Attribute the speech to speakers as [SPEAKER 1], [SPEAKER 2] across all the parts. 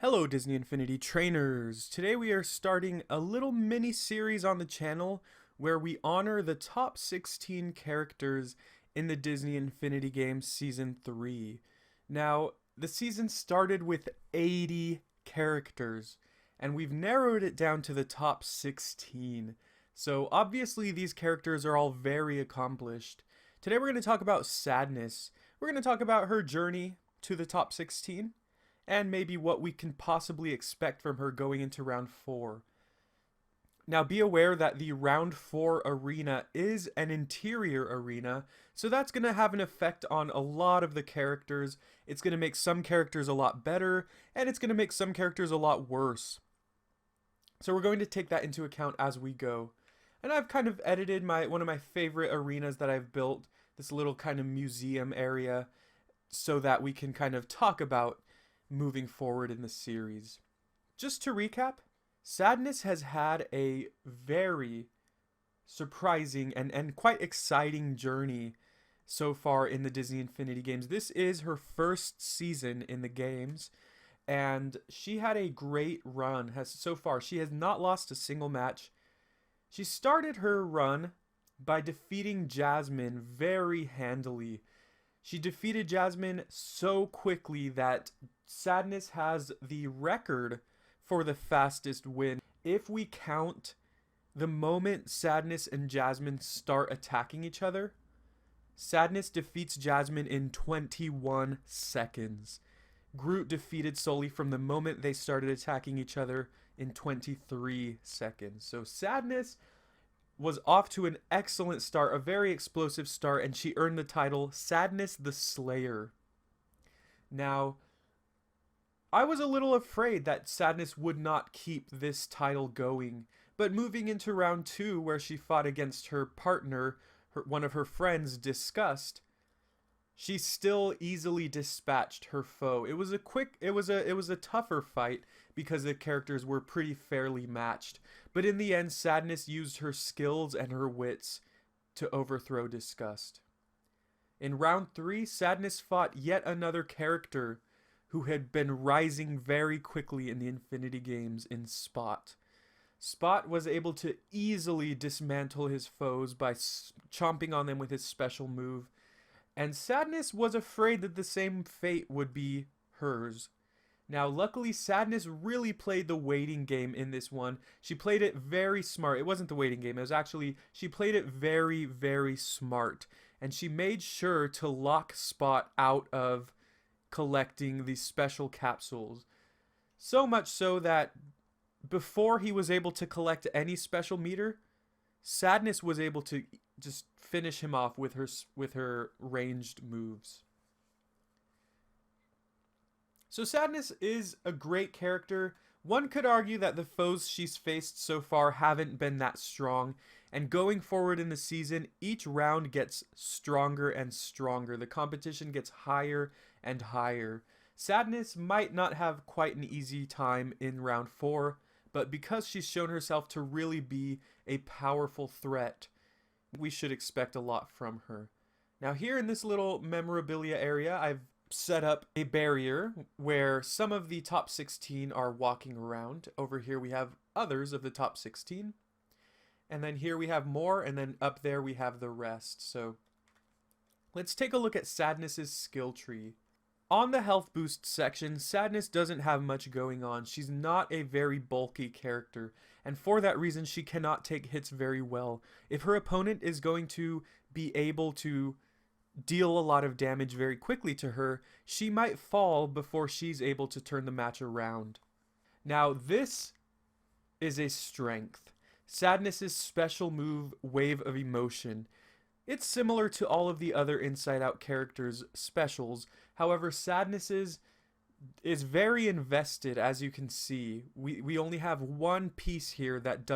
[SPEAKER 1] Hello Disney Infinity trainers! Today we are starting a little mini series on the channel where we honor the top 16 characters in the Disney Infinity Games Season 3. Now, the season started with 80 characters and we've narrowed it down to the top 16. So obviously these characters are all very accomplished. Today we're going to talk about Sadness. We're going to talk about her journey to the top 16 and maybe what we can possibly expect from her going into round 4. Now be aware that the round 4 arena is an interior arena, so that's going to have an effect on a lot of the characters. It's going to make some characters a lot better, and it's going to make some characters a lot worse. So we're going to take that into account as we go. And I've kind of edited one of my favorite arenas that I've built, this little kind of museum area, so that we can kind of talk about moving forward in the series. Just to recap, Sadness has had a very surprising and quite exciting journey so far in the Disney Infinity Games. This is her first season in the games, and she had a great run so far. She has not lost a single match. She started her run by defeating Jasmine very handily. She defeated Jasmine so quickly that Sadness has the record for the fastest win. If we count the moment Sadness and Jasmine start attacking each other, Sadness defeats Jasmine in 21 seconds. Groot defeated Sully from the moment they started attacking each other in 23 seconds. So Sadness was off to an excellent start, a very explosive start, and she earned the title Sadness the Slayer. Now, I was a little afraid that Sadness would not keep this title going, but moving into round 2 where she fought against her partner, one of her friends, Disgust, she still easily dispatched her foe. It was a tougher fight because the characters were pretty fairly matched, but in the end Sadness used her skills and her wits to overthrow Disgust. In round 3, Sadness fought yet another character who had been rising very quickly in the Infinity Games in Spot. Spot was able to easily dismantle his foes by chomping on them with his special move, and Sadness was afraid that the same fate would be hers. Now, luckily, Sadness really played the waiting game in this one. She played it very smart. It wasn't the waiting game. It was actually, she played it very, very smart. And she made sure to lock Spot out of collecting these special capsules. So much so that before he was able to collect any special meter, Sadness was able to just finish him off with her ranged moves. So Sadness is a great character. One could argue that the foes she's faced so far haven't been that strong, and going forward in the season, each round gets stronger and stronger. The competition gets higher and higher. Sadness might not have quite an easy time in round 4, but because she's shown herself to really be a powerful threat, we should expect a lot from her. Now here in this little memorabilia area, I've set up a barrier where some of the top 16 are walking around. Over here we have others of the top 16. And then here we have more, and then up there we have the rest. So let's take a look at Sadness's skill tree. On the health boost section, Sadness doesn't have much going on. She's not a very bulky character, and for that reason she cannot take hits very well. If her opponent is going to be able to deal a lot of damage very quickly to her, she might fall before she's able to turn the match around. Now this is a strength. Sadness's special move, Wave of Emotion. It's similar to all of the other Inside Out characters' specials. However, Sadness's is very invested, as you can see. We only have one piece here that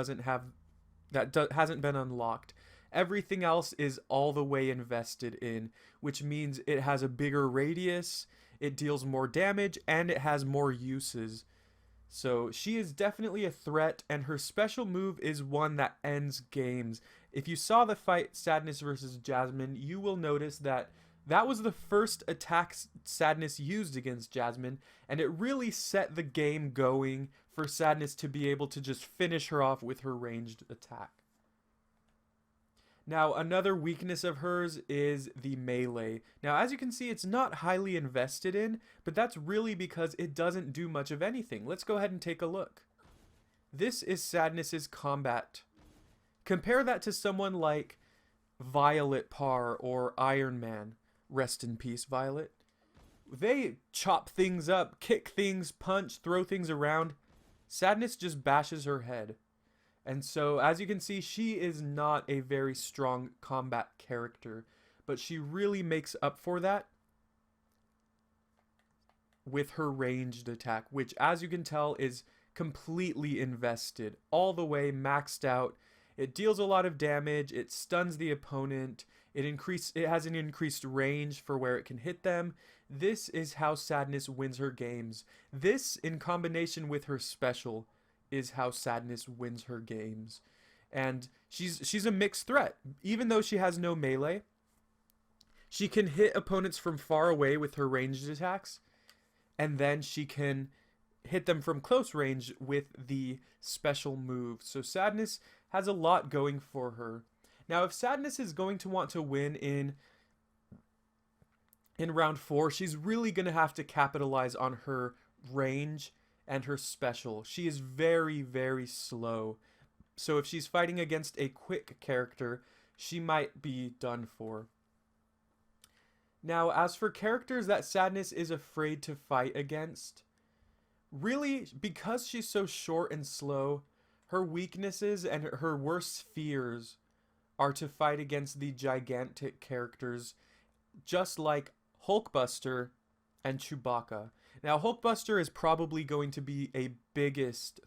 [SPEAKER 1] hasn't been unlocked. Everything else is all the way invested in, which means it has a bigger radius, it deals more damage, and it has more uses. So she is definitely a threat, and her special move is one that ends games. If you saw the fight Sadness versus Jasmine, you will notice that That was the first attack Sadness used against Jasmine, and it really set the game going for Sadness to be able to just finish her off with her ranged attack. Now, another weakness of hers is the melee. Now, as you can see, it's not highly invested in, but that's really because it doesn't do much of anything. Let's go ahead and take a look. This is Sadness's combat. Compare that to someone like Violet Parr or Iron Man. Rest in peace, Violet. They chop things up, kick things, punch, throw things around. Sadness just bashes her head. And so, as you can see, she is not a very strong combat character, but she really makes up for that with her ranged attack, which, as you can tell, is completely invested, all the way maxed out. It deals a lot of damage, it stuns the opponent, it has an increased range for where it can hit them. This is how Sadness wins her games. This, in combination with her special, is how Sadness wins her games. And she's a mixed threat. Even though she has no melee, she can hit opponents from far away with her ranged attacks, and then she can hit them from close range with the special move. So Sadness has a lot going for her. Now, if Sadness is going to want to win in round 4, she's really going to have to capitalize on her range and her special. She is very, very slow. So if she's fighting against a quick character, she might be done for. Now, as for characters that Sadness is afraid to fight against, really, because she's so short and slow, her weaknesses and her worst fears are to fight against the gigantic characters, just like Hulkbuster and Chewbacca. Now, Hulkbuster is probably going to be the biggest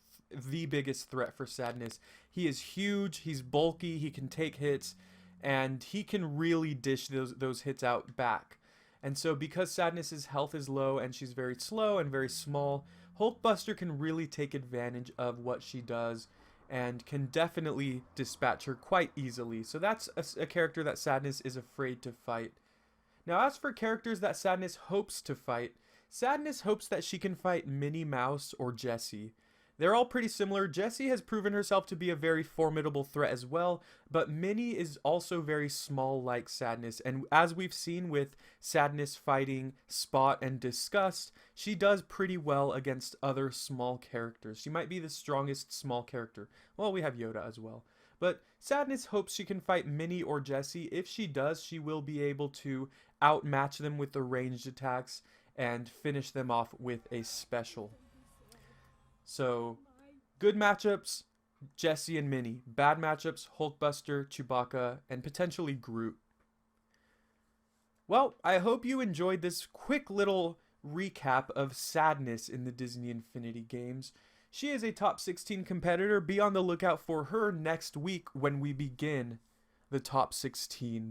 [SPEAKER 1] threat for Sadness. He is huge, he's bulky, he can take hits, and he can really dish those hits out back. And so because Sadness's health is low and she's very slow and very small, Hulkbuster can really take advantage of what she does and can definitely dispatch her quite easily. So that's a character that Sadness is afraid to fight. Now, as for characters that Sadness hopes to fight, Sadness hopes that she can fight Minnie Mouse or Jessie. They're all pretty similar. Jessie has proven herself to be a very formidable threat as well, but Minnie is also very small like Sadness, and as we've seen with Sadness fighting Spot and Disgust, she does pretty well against other small characters. She might be the strongest small character. Well, we have Yoda as well. But Sadness hopes she can fight Minnie or Jessie. If she does, she will be able to outmatch them with the ranged attacks and finish them off with a special. So, good matchups, Jessie and Minnie. Bad matchups, Hulkbuster, Chewbacca, and potentially Groot. Well, I hope you enjoyed this quick little recap of Sadness in the Disney Infinity games. She is a top 16 competitor. Be on the lookout for her next week when we begin the top 16,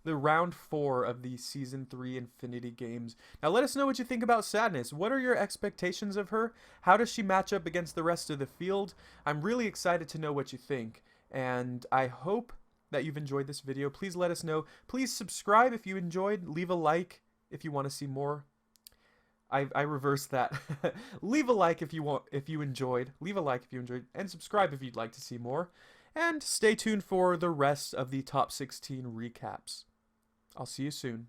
[SPEAKER 1] the round 4 of the season 3 Infinity games. Now let us know what you think about Sadness. What are your expectations of her? How does she match up against the rest of the field? I'm really excited to know what you think, and I hope that you've enjoyed this video. Please let us know. Please subscribe if you enjoyed. Leave a like if you want to see more. I reversed that. Leave a like if you enjoyed. Leave a like if you enjoyed, and subscribe if you'd like to see more. And stay tuned for the rest of the top 16 recaps. I'll see you soon.